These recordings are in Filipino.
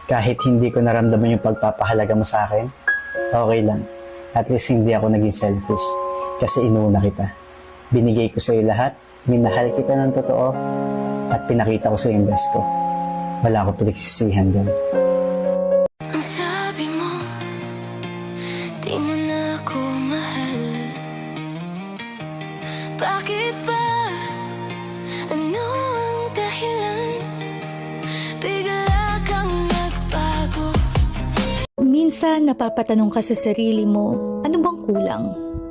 Kahit hindi ko naramdaman yung pagpapahalaga mo sa akin, okay lang. At least hindi ako naging selfish. Kasi inuuna kita. Binigay ko sa'yo lahat, minahal kita ng totoo, at pinakita ko sa'yo yung best ko. Wala akong pinagsisihan doon. Ang sabi mo, di mo na ako mahal. Bakit ba? Ano ang dahilan? Bigla kang nagbago. Minsan napapatanong ka sa sarili mo, ano bang kulang?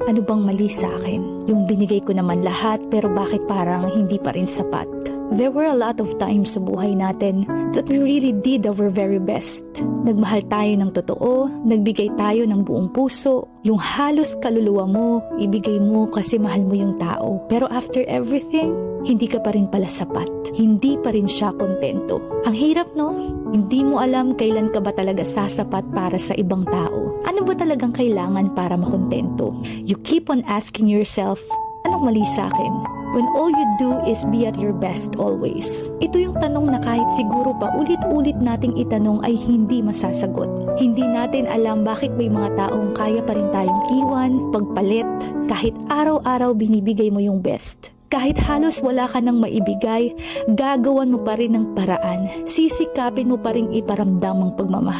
Ano bang mali sa akin? Yung binigay ko naman lahat pero bakit parang hindi pa rin sapat? There were a lot of times sa buhay natin that we really did our very best. Nagmahal tayo ng totoo, nagbigay tayo ng buong puso, yung halos kaluluwa mo, ibigay mo kasi mahal mo yung tao. Pero after everything, hindi ka pa rin pala sapat. Hindi pa rin siya kontento. Ang hirap, no? Hindi mo alam kailan ka ba talaga sasapat para sa ibang tao. Ano ba talagang kailangan para makontento? You keep on asking yourself, anong mali sa akin? When all you do is be at your best always. Ito yung tanong na kahit siguro pa ulit-ulit nating itanong ay hindi masasagot. Hindi natin alam bakit may mga taong kaya pa rin tayong iwan, pagpalit, kahit araw-araw binibigay mo yung best. Kahit halos wala ka nang maibigay, gagawan mo pa rin ng paraan. Sisikapin mo pa rin iparamdam ang pagmamahal.